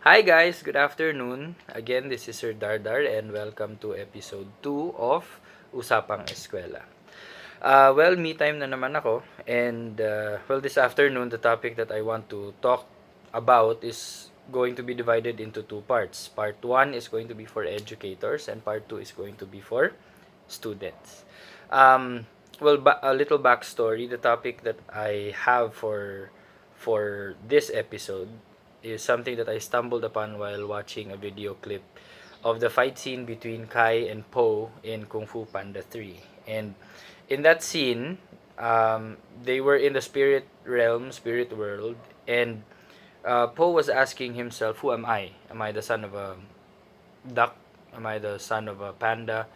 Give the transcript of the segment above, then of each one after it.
Hi guys, good afternoon. Again, this is Sir Dardar and welcome to episode 2 of Usapang Eskwela. Me time na naman ako and this afternoon the topic that I want to talk about is going to be divided into two parts. Part 1 is going to be for educators and part 2 is going to be for students. A little backstory. The topic that I have for this episode is something that I stumbled upon while watching a video clip of the fight scene between Kai and Po in Kung Fu Panda 3. And in that scene, they were in the spirit realm, spirit world, and Po was asking himself, "Who am I? Am I the son of a duck? Am I the son of a panda?"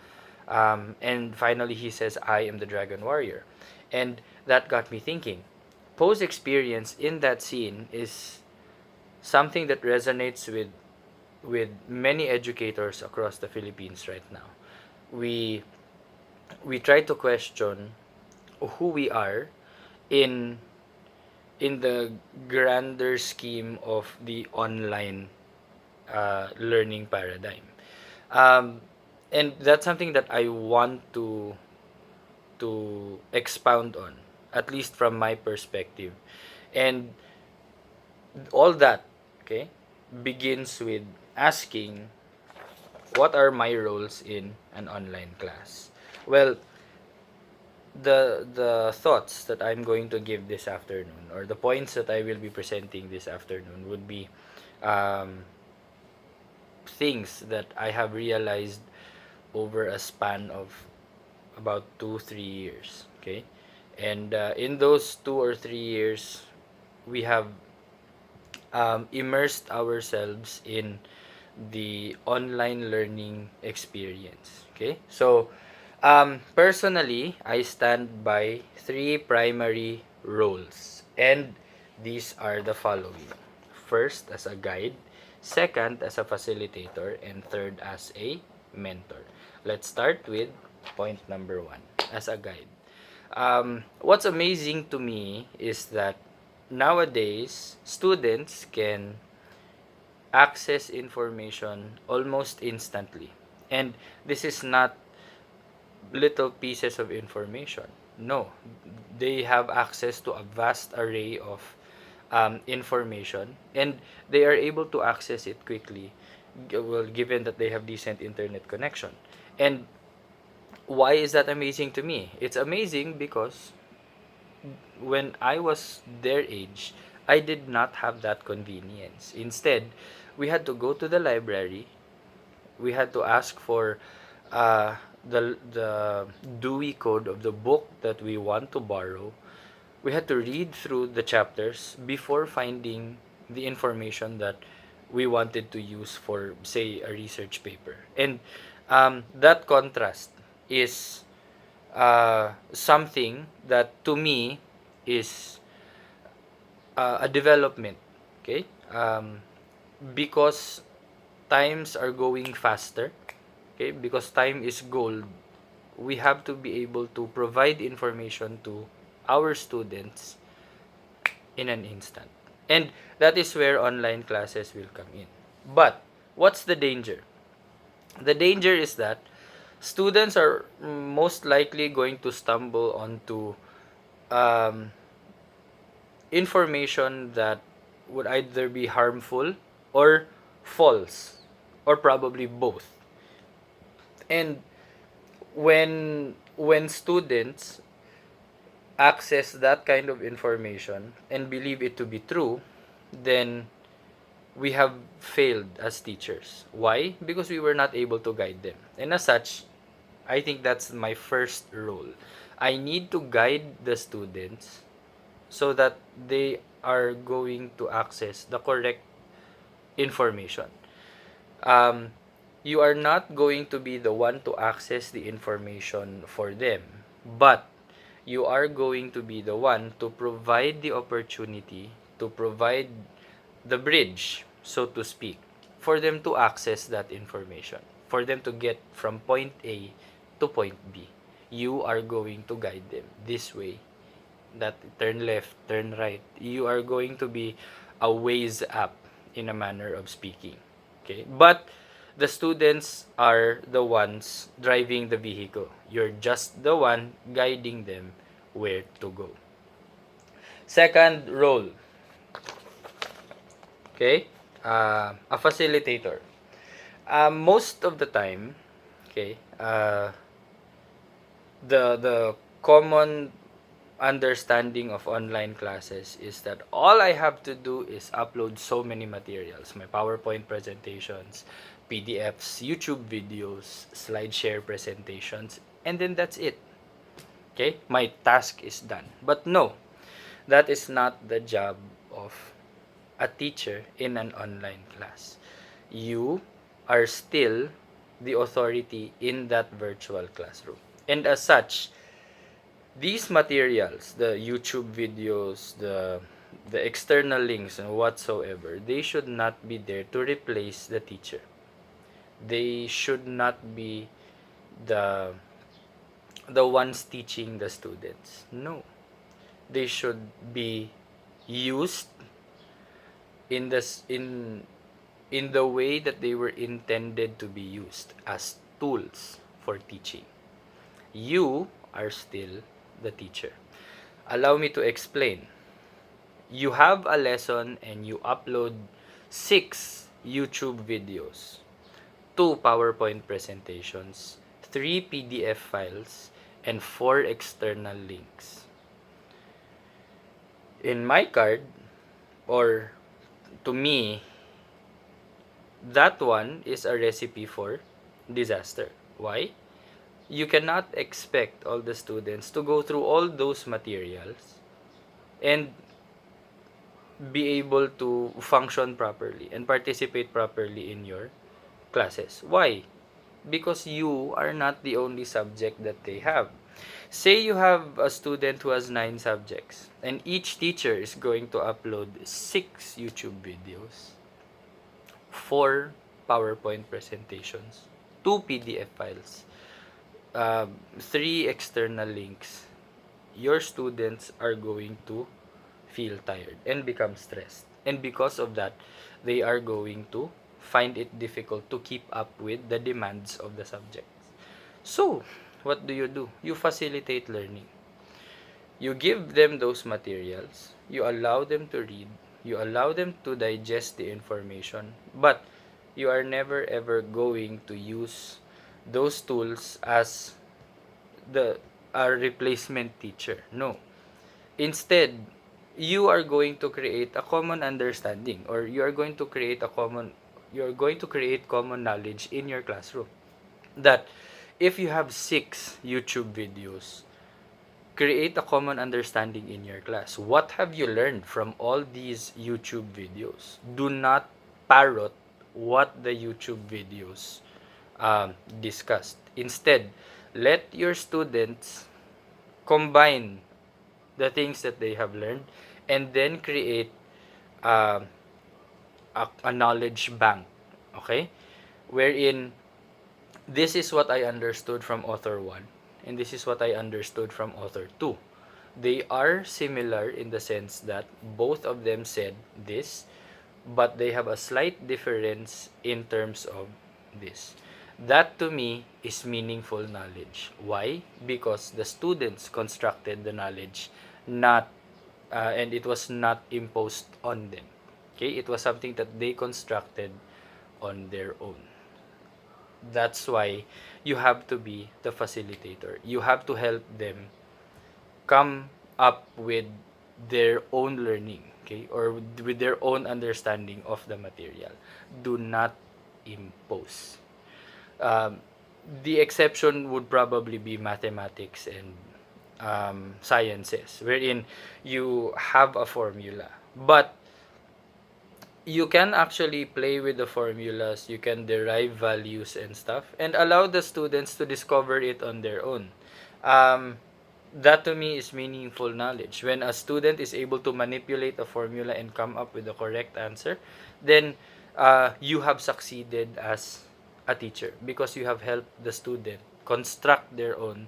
And finally, he says, "I am the dragon warrior." And that got me thinking. Poe's experience in that scene is something that resonates with many educators across the Philippines right now. We we try to question who we are in in the grander scheme of the online learning paradigm. Um, and that's something that I want to expound on, at least from my perspective. And all that, okay, begins with asking, what are my roles in an online class? Well, the thoughts that I'm going to give this afternoon, or the points that I will be presenting this afternoon, would be um, things that I have realized over a span of about 2-3 years. Okay, and in those 2 or 3 years, we have immersed ourselves in the online learning experience. Okay, so personally, I stand by three primary roles, and these are the following: first, as a guide; second, as a facilitator; and third, as a mentor. Let's start with point number one, as a guide. What's amazing to me is that nowadays students can access information almost instantly. And this is not little pieces of information. No, they have access to a vast array of information, and they are able to access it quickly, given that they have decent internet connection. And why is that amazing to me? It's amazing because when I was their age, I did not have that convenience. Instead, we had to go to the library. We had to ask for the Dewey Code of the book that we want to borrow. We had to read through the chapters before finding the information that we wanted to use for, say, a research paper. And that contrast is something that to me is a development. Okay, because times are going faster. Okay, because time is gold, we have to be able to provide information to our students in an instant, and that is where online classes will come in. But what's the danger? The danger is that students are most likely going to stumble onto um, information that would either be harmful or false, or probably both. And when students access that kind of information and believe it to be true, then we have failed as teachers. Why? Because we were not able to guide them. And as such, I think that's my first role. I need to guide the students so that they are going to access the correct information. Um, you are not going to be the one to access the information for them, but you are going to be the one to provide the opportunity, to provide the bridge, so to speak, for them to access that information, for them to get from point A to point B. You are going to guide them this way, that turn left, turn right. You are going to be a Waze app in a manner of speaking. Okay? But the students are the ones driving the vehicle. You're just the one guiding them where to go. Second role, okay, a facilitator. Most of the time, okay, the common understanding of online classes is that all I have to do is upload so many materials, my PowerPoint presentations, PDFs, YouTube videos, SlideShare presentations, and then that's it. Okay, my task is done. But no, that is not the job of a teacher in an online class. You are still the authority in that virtual classroom. And as such, these materials, the YouTube videos, the external links and whatsoever, they should not be there to replace the teacher. They should not be the the ones teaching the students. No. They should be used in this in the way that they were intended to be used, as tools for teaching. You are still the teacher. Allow me to explain. You have a lesson and you upload 6 YouTube videos, 2 PowerPoint presentations, 3 PDF files, and 4 external links. In my card, or to me, that one is a recipe for disaster. Why? You cannot expect all the students to go through all those materials and be able to function properly and participate properly in your classes. Why? Because you are not the only subject that they have. Say you have a student who has 9 subjects and each teacher is going to upload 6 YouTube videos, 4 PowerPoint presentations, 2 PDF files, 3 external links. Your students are going to feel tired and become stressed. And because of that, they are going to find it difficult to keep up with the demands of the subjects. So, what do? You facilitate learning. You give them those materials, you allow them to read, you allow them to digest the information, but you are never ever going to use those tools as the a replacement teacher. No. Instead, you are going to create a common understanding, or you are going to create common knowledge in your classroom. That if you have 6 YouTube videos, create a common understanding in your class. What have you learned from all these YouTube videos? Do not parrot what the YouTube videos discussed. Instead, let your students combine the things that they have learned and then create uh, a knowledge bank. Okay? Wherein this is what I understood from author 1 and this is what I understood from author 2. They are similar in the sense that both of them said this, but they have a slight difference in terms of this. That to me is meaningful knowledge. Why? Because the students constructed the knowledge, not and it was not imposed on them. Okay, it was something that they constructed on their own. That's why you have to be the facilitator. You have to help them come up with their own learning, okay, or with their own understanding of the material. Do not impose. um, the exception would probably be mathematics and sciences, wherein you have a formula, but you can actually play with the formulas, you can derive values and stuff, and allow the students to discover it on their own. um, that to me is meaningful knowledge. When a student is able to manipulate a formula and come up with the correct answer, then you have succeeded as a teacher because you have helped the student construct their own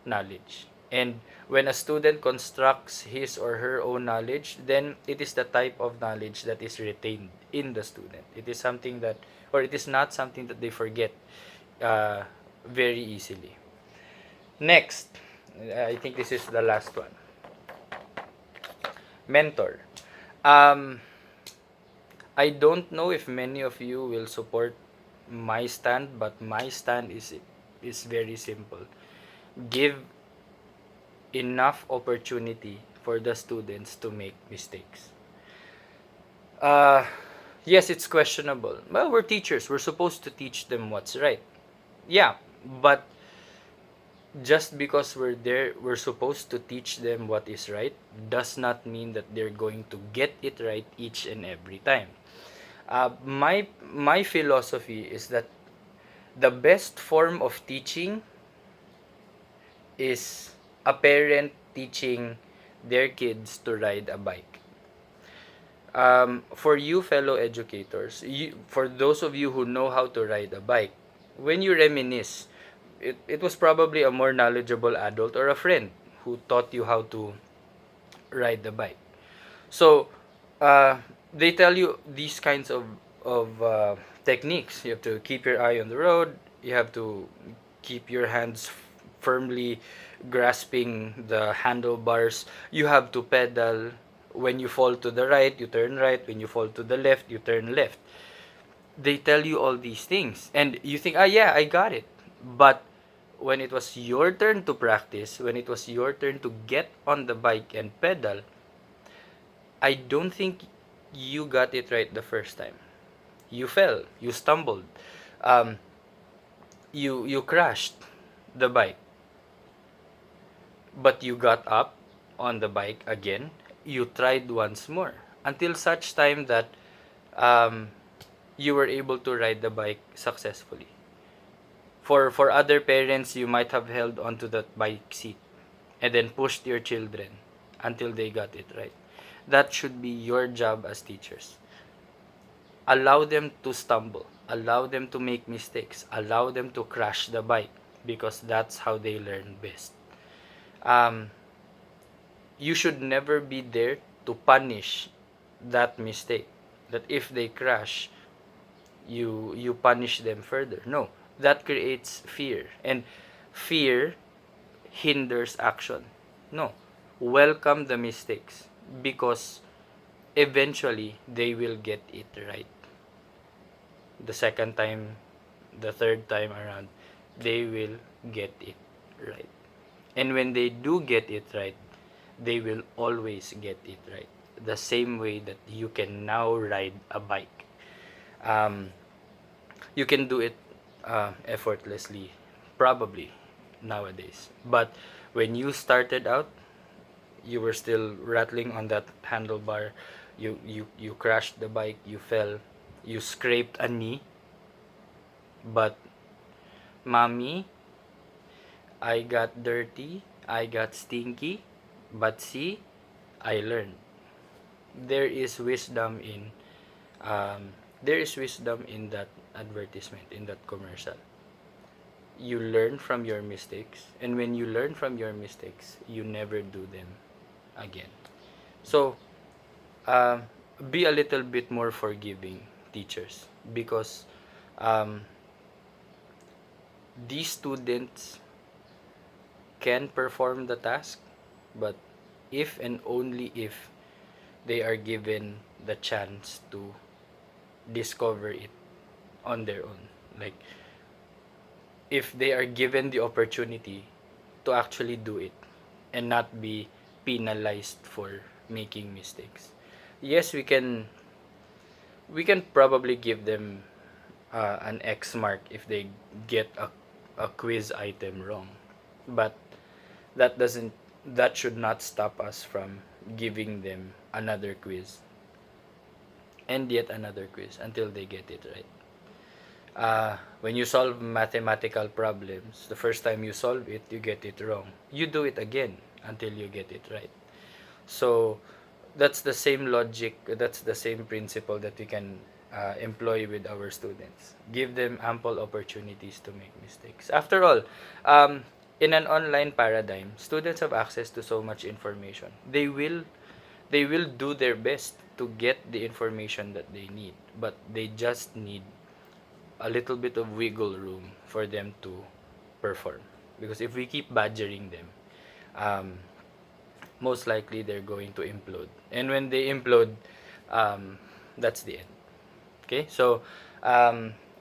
knowledge. And when a student constructs his or her own knowledge, then it is the type of knowledge that is retained in the student. It is something that, or it is not something that they forget uh, very easily. Next, I think this is the last one. Mentor. Um, I don't know if many of you will support my stand, but my stand is very simple. Give enough opportunity for the students to make mistakes. Uh, yes, it's questionable. Well, we're teachers. We're supposed to teach them what's right. Yeah, but just because we're there, we're supposed to teach them what is right, does not mean that they're going to get it right each and every time. My philosophy is that the best form of teaching is a parent teaching their kids to ride a bike. For you fellow educators, for those of you who know how to ride a bike, when you reminisce, it was probably a more knowledgeable adult or a friend who taught you how to ride the bike. So uh, they tell you these kinds of techniques. You have to keep your eye on the road. You have to keep your hands firmly grasping the handlebars. You have to pedal. When you fall to the right, you turn right. When you fall to the left, you turn left. They tell you all these things, and you think, ah, yeah, I got it. But when it was your turn to practice, when it was your turn to get on the bike and pedal, I don't think you got it right the first time. You fell, you stumbled, um, you crashed the bike, but you got up on the bike again. You tried once more until such time that um, you were able to ride the bike successfully. For other parents, you might have held onto that bike seat and then pushed your children until they got it right. That should be your job as teachers. Allow them to stumble, allow them to make mistakes, allow them to crash the bike, because that's how they learn best. Um, you should never be there to punish that mistake. That if they crash, you punish them further. No, that creates fear, and fear hinders action. No, welcome the mistakes, because eventually they will get it right. The second time, the third time around, they will get it right. And when they do get it right, they will always get it right. The same way that you can now ride a bike. Um, you can do it effortlessly, probably nowadays. But when you started out, you were still rattling on that handlebar. You crashed the bike, you fell, you scraped a knee. But mommy, I got dirty, I got stinky, but see, I learned. There is wisdom in there is wisdom in that advertisement, in that commercial. You learn from your mistakes, and when you learn from your mistakes, you never do them again. So, um, be a little bit more forgiving, teachers, because um, these students can perform the task, but if and only if they are given the chance to discover it on their own. Like, if they are given the opportunity to actually do it and not be penalized for making mistakes. Yes, we can probably give them an X mark if they get a quiz item wrong. But that doesn't that should not stop us from giving them another quiz and yet another quiz until they get it right. When you solve mathematical problems, the first time you solve it, you get it wrong. You do it again until you get it right. So that's the same logic, that's the same principle that we can employ with our students. Give them ample opportunities to make mistakes. After all, in an online paradigm, students have access to so much information. They will do their best to get the information that they need, but they just need a little bit of wiggle room for them to perform. Because if we keep badgering them, um, most likely they're going to implode. And when they implode, that's the end. Okay, so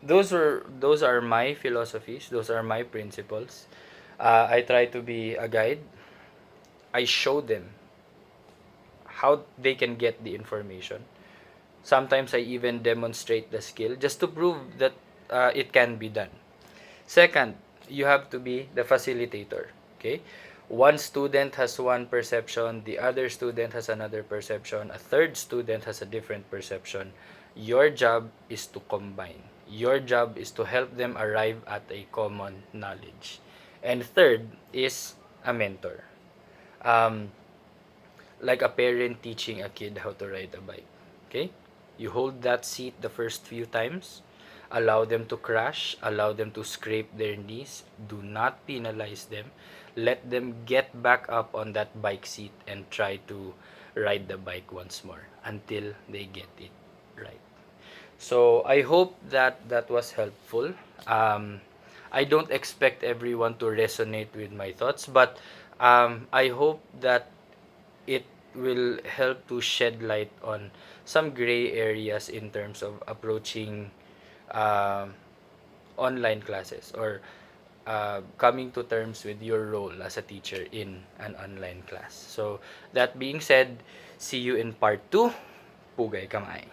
those are my philosophies. Those are my principles. I try to be a guide. I show them how they can get the information. Sometimes I even demonstrate the skill just to prove that it can be done. Second, you have to be the facilitator. Okay? One student has one perception, the other student has another perception, a third student has a different perception. Your job is to combine. Your job is to help them arrive at a common knowledge. And third is a mentor. Um, like a parent teaching a kid how to ride a bike. Okay? You hold that seat the first few times, allow them to crash, allow them to scrape their knees, do not penalize them. Let them get back up on that bike seat and try to ride the bike once more until they get it right. So I hope that that was helpful. Um, I don't expect everyone to resonate with my thoughts, but I hope that it will help to shed light on some gray areas in terms of approaching um online classes, or coming to terms with your role as a teacher in an online class. So, that being said, see you in part 2. Pugay kamay.